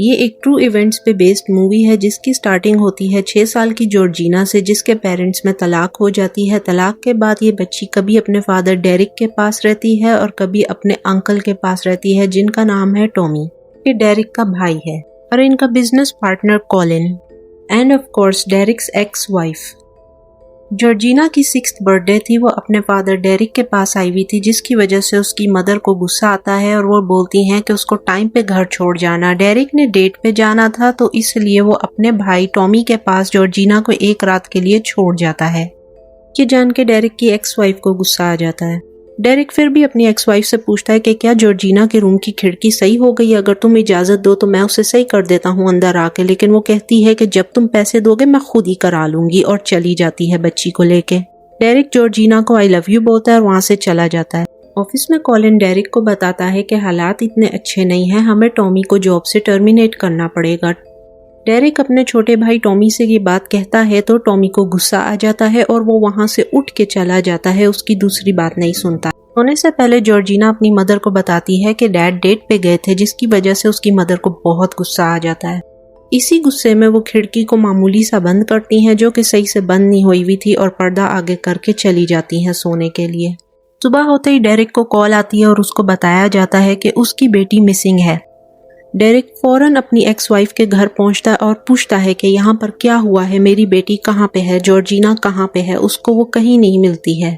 ये एक true events पे बेस्ड मूवी है जिसकी स्टार्टिंग होती है 6 साल की जॉर्जिना से, जिसके पेरेंट्स में तलाक हो जाती है। तलाक के बाद ये बच्ची कभी अपने फादर डेरिक के पास रहती है और कभी अपने अंकल के पास रहती है जिनका नाम है टॉमी। ये डेरिक का भाई है और इनका business partner Colin and of course Derek's ex wife. Georgina की 6th बर्थडे थी। वो अपने फादर डेरिक के पास आई हुई थी जिसकी वजह से उसकी मदर को गुस्सा आता है और वो बोलती हैं कि उसको टाइम पे घर छोड़ जाना। डेरिक ने डेट पे जाना था तो इसलिए वो अपने भाई टॉमी के पास जॉर्जिना को एक रात के लिए छोड़ जाता है। ये जान के डेरिक की एक्स वाइफ को गुस्सा आ जाता है। डेरिक फिर भी अपनी एक्स वाइफ से पूछता है कि क्या जॉर्जिना के रूम की खिड़की सही हो गई, अगर तुम इजाजत दो तो मैं उसे सही कर देता हूँ अंदर आके। लेकिन वो कहती है कि जब तुम पैसे दोगे मैं खुद ही करा लूंगी और चली जाती है बच्ची को लेके। डेरिक जॉर्जिना को आई लव यू बोलता है और वहाँ से चला जाता है। ऑफिस में कॉलिन डेरिक को बताता है कि हालात इतने अच्छे नहीं हैं, हमें टॉमी को जॉब से टर्मिनेट करना पड़ेगा। डेरिक अपने छोटे भाई टॉमी से ये बात कहता है तो टॉमी को गुस्सा आ जाता है और वो वहाँ से उठ के चला जाता है, उसकी दूसरी बात नहीं सुनता। सोने से पहले जॉर्जिना अपनी मदर को बताती है कि डैड डेट पे गए थे जिसकी वजह से उसकी मदर को बहुत गुस्सा आ जाता है। इसी गुस्से में वो खिड़की को मामूली सा बंद करती हैं जो कि सही से बंद नहीं हुई हुई थी और पर्दा आगे करके चली जाती हैं सोने के लिए। सुबह होते ही डेरिक को कॉल आती है और उसको बताया जाता है कि उसकी बेटी मिसिंग है। डेरिक फौरन अपनी एक्स वाइफ के घर पहुंचता है और पूछता है कि यहाँ पर क्या हुआ है, मेरी बेटी कहाँ पे है, जॉर्जिना कहाँ पे है, उसको वो कहीं नहीं मिलती है।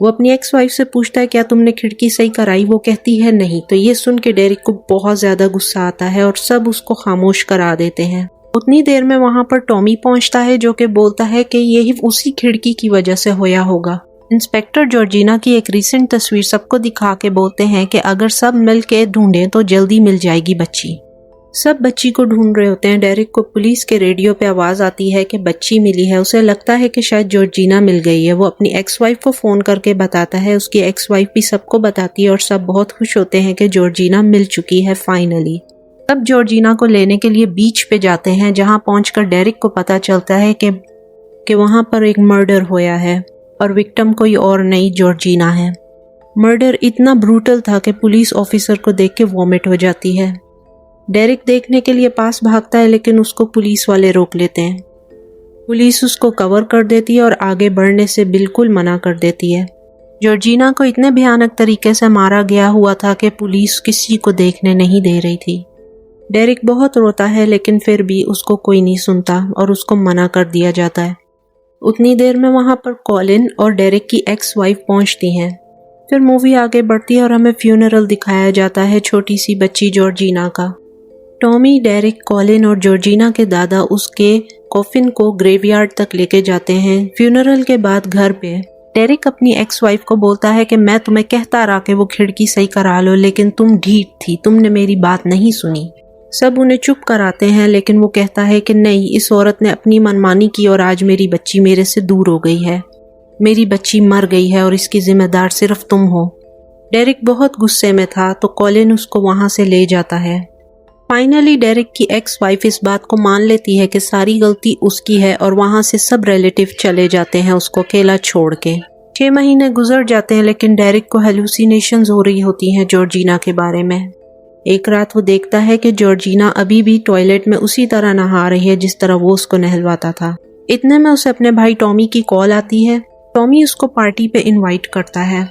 वो अपनी एक्स वाइफ से पूछता है क्या तुमने खिड़की सही कराई, वो कहती है नहीं। तो ये सुन के डेरिक को बहुत ज्यादा गुस्सा आता है और सब उसको खामोश करा देते हैं। उतनी देर में वहां पर टॉमी पहुंचता है जो कि बोलता है कि यही उसी खिड़की की वजह से होया होगा। इंस्पेक्टर जॉर्जिना की एक रीसेंट तस्वीर सबको दिखा के बोलते हैं कि अगर सब मिल के ढूंढें तो जल्दी मिल जाएगी बच्ची। सब बच्ची को ढूंढ रहे होते हैं। डेरिक को पुलिस के रेडियो पे आवाज आती है कि बच्ची मिली है। उसे लगता है कि शायद जॉर्जिना मिल गई है। वो अपनी एक्स वाइफ को फोन करके बताता है। उसकी एक्स वाइफ भी सबको बताती है और सब बहुत खुश होते हैं कि जॉर्जिना मिल चुकी है फाइनली। तब जॉर्जिना को लेने के लिए बीच पे जाते हैं जहां पहुंचकर डेरिक को पता चलता है कि वहां पर एक मर्डर होया है और विक्टिम कोई और नहीं जॉर्जिना है। मर्डर इतना ब्रूटल था कि पुलिस ऑफिसर को देख के वॉमिट हो जाती है। डेरिक देखने के लिए पास भागता है लेकिन उसको पुलिस वाले रोक लेते हैं। पुलिस उसको कवर कर देती है और आगे बढ़ने से बिल्कुल मना कर देती है। जॉर्जिना को इतने भयानक तरीके से मारा गया हुआ था कि पुलिस किसी को देखने नहीं दे रही थी। डेरिक बहुत रोता है लेकिन फिर भी उसको कोई नहीं सुनता और उसको मना कर दिया जाता है। उतनी देर में वहां पर कॉलिन और डेरिक की एक्स वाइफ पहुंचती हैं। फिर मूवी आगे बढ़ती है और हमें फ्यूनरल दिखाया जाता है छोटी सी बच्ची जॉर्जिना का। टॉमी, डेरिक, कॉलिन और जॉर्जिना के दादा उसके कॉफिन को ग्रेवयार्ड तक लेके जाते हैं। फ्यूनरल के बाद घर पे डेरिक अपनी एक्स वाइफ को बोलता है कि मैं तुम्हें कहता रहा कि वो खिड़की सही करा लो लेकिन तुम ढीठ थी, तुमने मेरी बात नहीं सुनी। सब उन्हें चुप कराते हैं लेकिन वो कहता है कि नहीं, इस औरत ने अपनी मनमानी की और आज मेरी बच्ची मेरे से दूर हो गई है। मेरी बच्ची मर गई है और इसकी जिम्मेदार सिर्फ तुम हो। डेरिक बहुत गुस्से में था तो कॉलिन उसको वहां से ले जाता है। फाइनली डेरिक की एक्स वाइफ इस बात को मान लेती है कि सारी गलती उसकी है और वहां से सब रिलेटिव चले जाते हैं उसको अकेला छोड़ के। 6 महीने गुजर जाते हैं लेकिन डेरिक को हेलुसिनेशंस हो रही होती हैं जॉर्जिना के बारे में। एक रात वो देखता है कि जॉर्जिना अभी भी टॉयलेट में उसी तरह नहा रही है जिस तरह वो उसको नहलवाता था। इतने में उसे अपने भाई टॉमी की कॉल आती है। टॉमी उसको पार्टी पे इनवाइट करता है।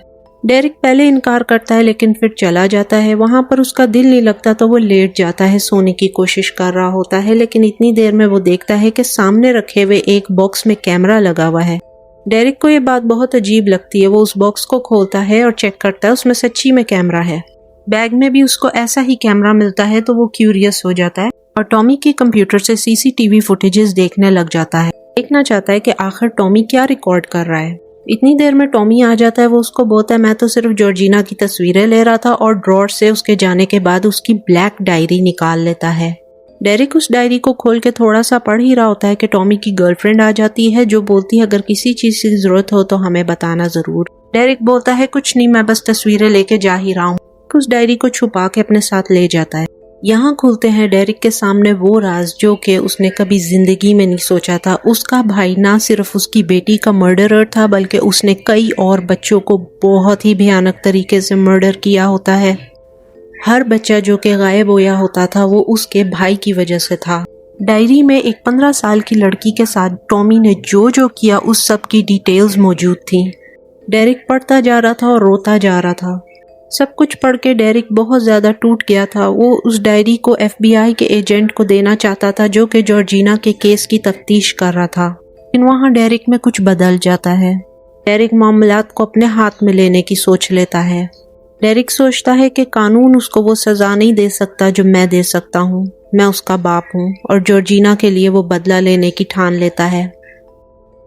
डेरिक पहले इनकार करता है लेकिन फिर चला जाता है। वहां पर उसका दिल नहीं लगता तो वो लेट जाता है, सोने की कोशिश कर रहा होता है लेकिन इतनी देर में वो देखता है कि सामने रखे हुए एक बॉक्स में कैमरा लगा हुआ है। डेरिक को ये बात बहुत अजीब लगती है। वो उस बॉक्स को खोलता है और चेक करता है, उसमें सच्ची में कैमरा है। बैग में भी उसको ऐसा ही कैमरा मिलता है तो वो क्यूरियस हो जाता है और टॉमी के कंप्यूटर से सीसीटीवी फुटेजेस देखने लग जाता है। देखना चाहता है कि आखिर टॉमी क्या रिकॉर्ड कर रहा है। इतनी देर में टॉमी आ जाता है। वो उसको बोलता है मैं तो सिर्फ जॉर्जिना की तस्वीरें ले रहा था और ड्रॉर से उसके जाने के बाद उसकी ब्लैक डायरी निकाल लेता है। डेरिक उस डायरी को खोल के थोड़ा सा पढ़ ही रहा होता है कि टॉमी की गर्लफ्रेंड आ जाती है जो बोलती है अगर किसी चीज की जरूरत हो तो हमें बताना जरूर। डेरिक बोलता है कुछ नहीं, मैं बस तस्वीरें लेके जा ही रहा हूँ। उस डायरी को छुपा के अपने साथ ले जाता है। यहाँ खुलते हैं डेरिक के सामने वो राज जो कि उसने कभी जिंदगी में नहीं सोचा था। उसका भाई ना सिर्फ उसकी बेटी का मर्डरर था बल्कि उसने कई और बच्चों को बहुत ही भयानक तरीके से मर्डर किया होता है। हर बच्चा जो कि गायब होया होता था वो उसके भाई की वजह से था। डायरी में एक 15 साल की लड़की के साथ टॉमी ने जो जो किया उस सब की डिटेल्स मौजूद थी। डेरिक पढ़ता जा रहा था और रोता जा रहा था। सब कुछ पढ़ के डेरिक बहुत ज़्यादा टूट गया था। वो उस डायरी को FBI के एजेंट को देना चाहता था जो कि जॉर्जिना के केस की तफ्तीश कर रहा था, लेकिन वहाँ डेरिक में कुछ बदल जाता है। डेरिक मामलात को अपने हाथ में लेने की सोच लेता है। डेरिक सोचता है कि कानून उसको वो सज़ा नहीं दे सकता जो मैं दे सकता हूँ, मैं उसका बाप हूँ, और जॉर्जिना के लिए वो बदला लेने की ठान लेता है।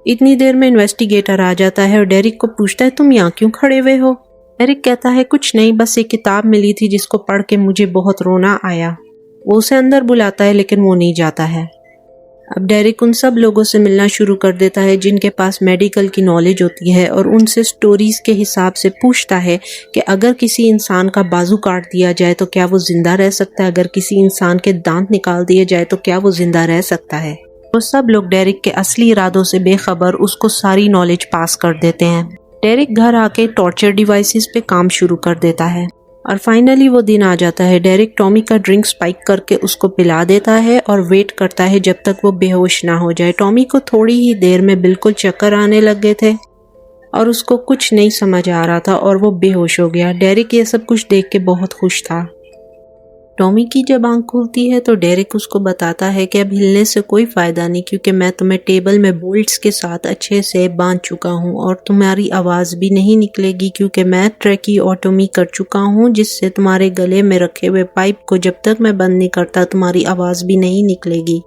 इतनी देर में इन्वेस्टिगेटर आ जाता है और डेरिक को पूछता है, तुम यहाँ क्यों खड़े हुए हो? डेरिक कहता है, कुछ नहीं, बस एक किताब मिली थी जिसको पढ़ के मुझे बहुत रोना आया। वो उसे अंदर बुलाता है लेकिन वो नहीं जाता है। अब डेरिक उन सब लोगों से मिलना शुरू कर देता है जिनके पास मेडिकल की नॉलेज होती है और उनसे स्टोरीज के हिसाब से पूछता है कि अगर किसी इंसान का बाजू काट दिया जाए तो क्या वो जिंदा रह सकता है, अगर किसी इंसान के दांत निकाल दिए जाए तो क्या वो जिंदा रह सकता है। तो सब लोग डेरिक के असली इरादों से बेखबर उसको सारी नॉलेज पास कर देते हैं। डेरिक घर आके टॉर्चर डिवाइसेस पे काम शुरू कर देता है और फाइनली वो दिन आ जाता है। डेरिक टॉमी का ड्रिंक स्पाइक करके उसको पिला देता है और वेट करता है जब तक वो बेहोश ना हो जाए। टॉमी को थोड़ी ही देर में बिल्कुल चक्कर आने लग गए थे और उसको कुछ नहीं समझ आ रहा था और वो बेहोश हो गया। डेरिक ये सब कुछ देख के बहुत खुश था। टॉमी की जब आंख खुलती है तो डेरिक उसको बताता है कि अब हिलने से कोई फ़ायदा नहीं, क्योंकि मैं तुम्हें टेबल में बोल्ट्स के साथ अच्छे से बांध चुका हूँ और तुम्हारी आवाज़ भी नहीं निकलेगी क्योंकि मैं ट्रैकियोटोमी कर चुका हूँ, जिससे तुम्हारे गले में रखे हुए पाइप को जब तक मैं बंद नहीं करता तुम्हारी आवाज़ भी नहीं निकलेगी।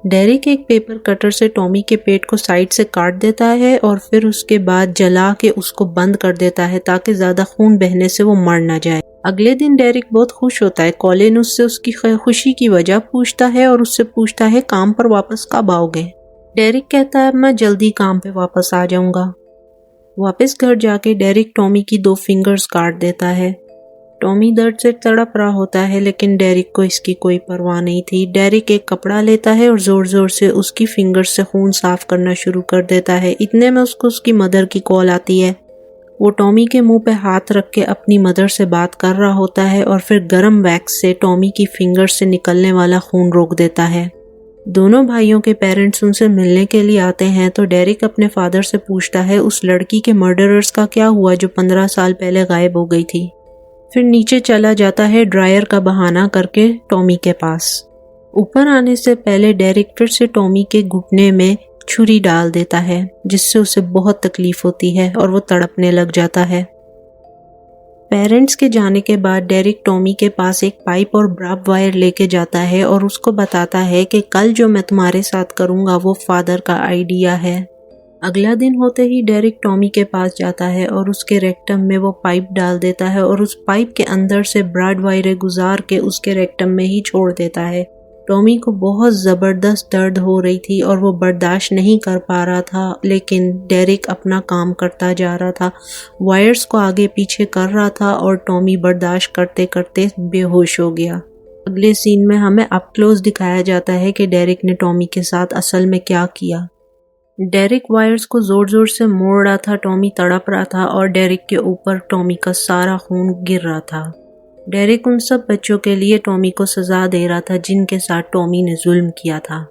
डेरिक एक पेपर कटर से टॉमी के पेट को साइड से काट देता है और फिर उसके बाद जला के उसको बंद कर देता है ताकि ज़्यादा खून बहने से वो मर ना जाए। अगले दिन डेरिक बहुत खुश होता है। कॉलिन उससे उसकी खुशी की वजह पूछता है और उससे पूछता है काम पर वापस कब आओगे। डेरिक कहता है मैं जल्दी काम पे वापस आ जाऊंगा। वापस घर जाके डेरिक टॉमी की 2 फिंगर्स काट देता है। टॉमी दर्द से तड़प रहा होता है लेकिन डेरिक को इसकी कोई परवाह नहीं थी। डेरिक एक कपड़ा लेता है और जोर जोर से उसकी फिंगर्स से खून साफ करना शुरू कर देता है। इतने में उसको उसकी मदर की कॉल आती है। वो टॉमी के मुंह पे हाथ रख के अपनी मदर से बात कर रहा होता है और फिर गर्म वैक्स से टॉमी की फिंगर्स से निकलने वाला खून रोक देता है। दोनों भाइयों के पेरेंट्स उनसे मिलने के लिए आते हैं तो डेरिक अपने फादर से पूछता है उस लड़की के मर्डरर्स का क्या हुआ जो 15 साल पहले गायब हो गई थी। फिर नीचे चला जाता है ड्रायर का बहाना करके टॉमी के पास। ऊपर आने से पहले डेरिक फिर से टॉमी के घुटने में छुरी डाल देता है जिससे उसे बहुत तकलीफ होती है और वो तड़पने लग जाता है। पेरेंट्स के जाने के बाद डेरिक टॉमी के पास एक पाइप और ब्राब वायर लेके जाता है और उसको बताता है कि कल जो मैं तुम्हारे साथ करूँगा वो फादर का आइडिया है। अगला दिन होते ही डेरिक टॉमी के पास जाता है और उसके रेक्टम में वो पाइप डाल देता है और उस पाइप के अंदर से ब्राड वायरें गुजार के उसके रेक्टम में ही छोड़ देता है। टॉमी को बहुत ज़बरदस्त दर्द हो रही थी और वो बर्दाश्त नहीं कर पा रहा था, लेकिन डेरिक अपना काम करता जा रहा था, वायर्स को आगे पीछे कर रहा था और टॉमी बर्दाश्त करते करते बेहोश हो गया। अगले सीन में हमें अप क्लोज दिखाया जाता है कि डेरिक ने टॉमी के साथ असल में क्या किया। डेरिक वायर्स को जोर जोर से मोड़ रहा था, टॉमी तड़प रहा था और डेरिक के ऊपर टॉमी का सारा खून गिर रहा था। डेरिक उन सब बच्चों के लिए टॉमी को सजा दे रहा था जिनके साथ टॉमी ने जुल्म किया था।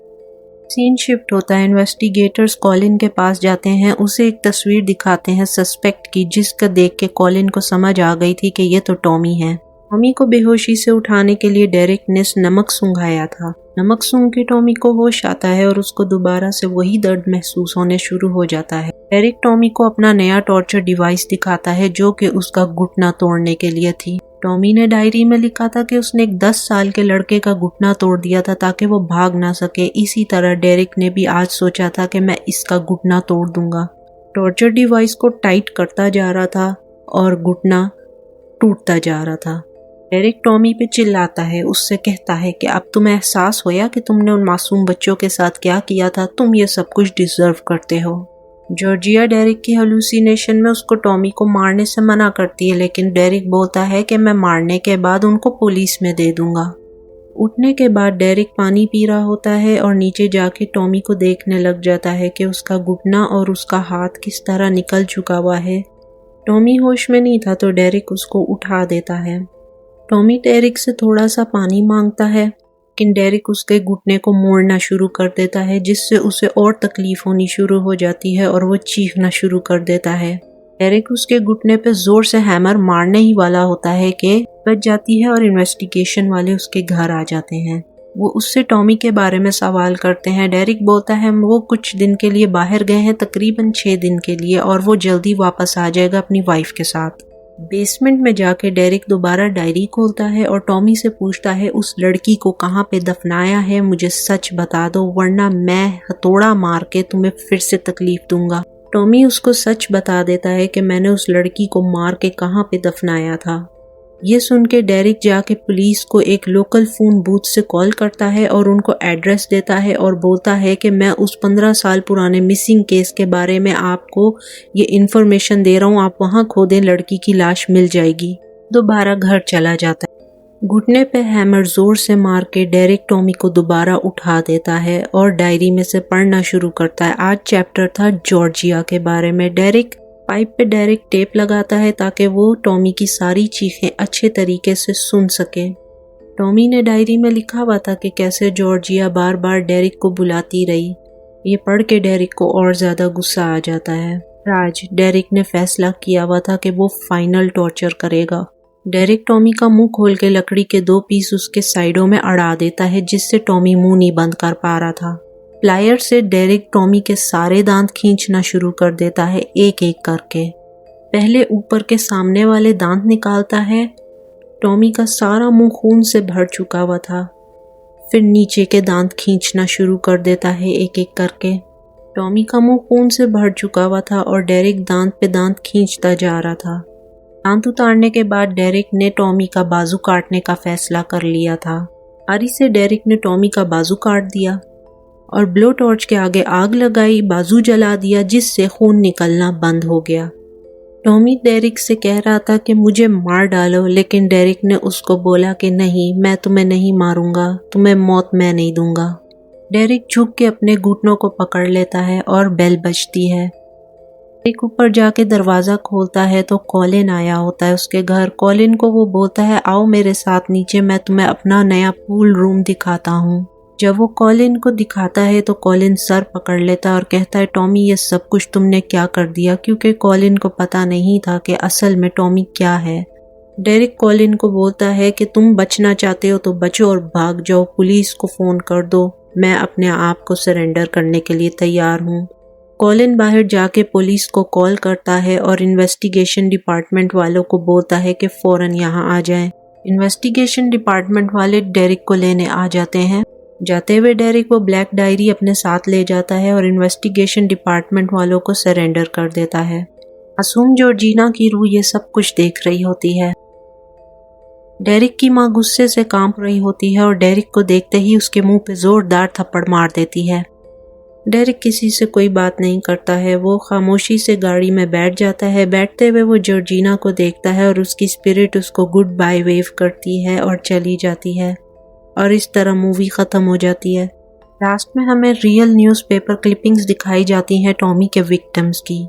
सीन शिफ्ट होता है। इन्वेस्टिगेटर्स कॉलिन के पास जाते हैं, उसे एक तस्वीर दिखाते हैं सस्पेक्ट की, जिसका देख के कॉलिन को समझ आ गई थी कि ये तो टॉमी है। टॉमी को बेहोशी से उठाने के लिए डेरिक ने नमक सूंघाया था। नमक सूंघ के टॉमी को होश आता है और उसको दोबारा से वही दर्द महसूस होने शुरू हो जाता है। डेरिक टॉमी को अपना नया टॉर्चर डिवाइस दिखाता है जो कि उसका घुटना तोड़ने के लिए थी। टॉमी ने डायरी में लिखा था कि उसने एक 10 साल के लड़के का घुटना तोड़ दिया था ताकि वो भाग ना सके। इसी तरह डेरिक ने भी आज सोचा था कि मैं इसका घुटना तोड़ दूंगा। टॉर्चर डिवाइस को टाइट करता जा रहा था और घुटना टूटता जा रहा था। डेरिक टॉमी पे चिल्लाता है, उससे कहता है कि अब तुम्हें एहसास होया कि तुमने उन मासूम बच्चों के साथ क्या किया था, तुम ये सब कुछ डिजर्व करते हो। जॉर्जिया डेरिक की हेलुसिनेशन में उसको टॉमी को मारने से मना करती है, लेकिन डेरिक बोलता है कि मैं मारने के बाद उनको पुलिस में दे दूंगा। उठने के बाद डेरिक पानी पी रहा होता है और नीचे जाके टॉमी को देखने लग जाता है कि उसका घुटना और उसका हाथ किस तरह निकल चुका हुआ है। टॉमी होश में नहीं था तो डेरिक उसको उठा देता है। टॉमी डेरिक से थोड़ा सा पानी मांगता है, लेकिन डेरिक उसके घुटने को मोड़ना शुरू कर देता है, जिससे उसे और तकलीफ होनी शुरू हो जाती है और वो चीखना शुरू कर देता है। डेरिक उसके घुटने पे जोर से हैमर मारने ही वाला होता है कि बच जाती है और इन्वेस्टिगेशन वाले उसके घर आ जाते हैं। वो उससे टॉमी के बारे में सवाल करते हैं। डेरिक बोलता है वो कुछ दिन के लिए बाहर गए हैं, तकरीबन 6 दिन के लिए, और वो जल्दी वापस आ जाएगा अपनी वाइफ के साथ। बेसमेंट में जाके डेरिक दोबारा डायरी खोलता है और टॉमी से पूछता है उस लड़की को कहाँ पे दफनाया है, मुझे सच बता दो वरना मैं हथौड़ा मार के तुम्हें फिर से तकलीफ दूंगा। टॉमी उसको सच बता देता है कि मैंने उस लड़की को मार के कहाँ पे दफनाया था। ये सुन के डेरिक जाके पुलिस को एक लोकल फोन बूथ से कॉल करता है और उनको एड्रेस देता है और बोलता है कि मैं उस 15 साल पुराने मिसिंग केस के बारे में आपको ये इन्फॉर्मेशन दे रहा हूँ, आप वहाँ खोदें, लड़की की लाश मिल जाएगी। दोबारा घर चला जाता है। घुटने पे हैमर जोर से मार के डेरिक टॉमी को दोबारा उठा देता है और डायरी में से पढ़ना शुरू करता है। आज चैप्टर था जॉर्जिया के बारे में। पाइप पे डेरिक टेप लगाता है ताकि वो टॉमी की सारी चीखें अच्छे तरीके से सुन सके। टॉमी ने डायरी में लिखा हुआ था कि कैसे जॉर्जिया बार बार डेरिक को बुलाती रही। ये पढ़ के डेरिक को और ज्यादा गुस्सा आ जाता है। आज डेरिक ने फैसला किया हुआ था कि वो फाइनल टॉर्चर करेगा। डेरिक टॉमी का मुंह खोल के लकड़ी के 2 पीस उसके साइडों में अड़ा देता है, जिससे टॉमी मुंह नहीं बंद कर पा रहा था। प्लायर से डेरिक टॉमी के सारे दांत खींचना शुरू कर देता है, एक एक करके। पहले ऊपर के सामने वाले दांत निकालता है। टॉमी का सारा मुंह खून से भर चुका हुआ था। फिर नीचे के दांत खींचना शुरू कर देता है, एक एक करके। टॉमी का मुंह खून से भर चुका हुआ था और डेरिक दांत पे दांत खींचता जा रहा था। दांत उतारने के बाद डेरिक ने टॉमी का बाजू काटने का फैसला कर लिया था। आरी से डेरिक ने टॉमी का बाजू काट दिया और ब्लो टॉर्च के आगे आग लगाई, बाजू जला दिया, जिससे खून निकलना बंद हो गया। टॉमी डेरिक से कह रहा था कि मुझे मार डालो, लेकिन डेरिक ने उसको बोला कि नहीं, मैं तुम्हें नहीं मारूंगा, तुम्हें मौत मैं नहीं दूंगा। डेरिक झुक के अपने घुटनों को पकड़ लेता है और बेल बजती है। डेरिक ऊपर जाके दरवाजा खोलता है तो कॉलिन आया होता है उसके घर। कॉलिन को वो बोलता है आओ मेरे साथ नीचे, मैं तुम्हें अपना नया पूल रूम दिखाता हूँ। जब वो कॉलिन को दिखाता है तो कॉलिन सर पकड़ लेता है और कहता है टॉमी ये सब कुछ तुमने क्या कर दिया, क्योंकि कॉलिन को पता नहीं था कि असल में टॉमी क्या है। डेरिक कॉलिन को बोलता है कि तुम बचना चाहते हो तो बचो और भाग जाओ, पुलिस को फोन कर दो, मैं अपने आप को सरेंडर करने के लिए तैयार हूँ। कॉलिन बाहर जाके पुलिस को कॉल करता है और इन्वेस्टिगेशन डिपार्टमेंट वालों को बोलता है कि फौरन यहाँ आ जाएं। इन्वेस्टिगेशन डिपार्टमेंट वाले डेरिक को लेने आ जाते हैं। जाते हुए डेरिक वो ब्लैक डायरी अपने साथ ले जाता है और इन्वेस्टिगेशन डिपार्टमेंट वालों को सरेंडर कर देता है। मासूम जॉर्जिना की रूह ये सब कुछ देख रही होती है। डेरिक की माँ गुस्से से कांप रही होती है और डेरिक को देखते ही उसके मुंह पे जोरदार थप्पड़ मार देती है। डेरिक किसी से कोई बात नहीं करता है, वो खामोशी से गाड़ी में बैठ जाता है। बैठते हुए वो जॉर्जिना को देखता है और उसकी स्पिरिट उसको गुड बाय वेव करती है और चली जाती है और इस तरह मूवी ख़त्म हो जाती है। लास्ट में हमें रियल न्यूज़पेपर क्लिपिंग्स दिखाई जाती हैं टॉमी के विक्टिम्स की।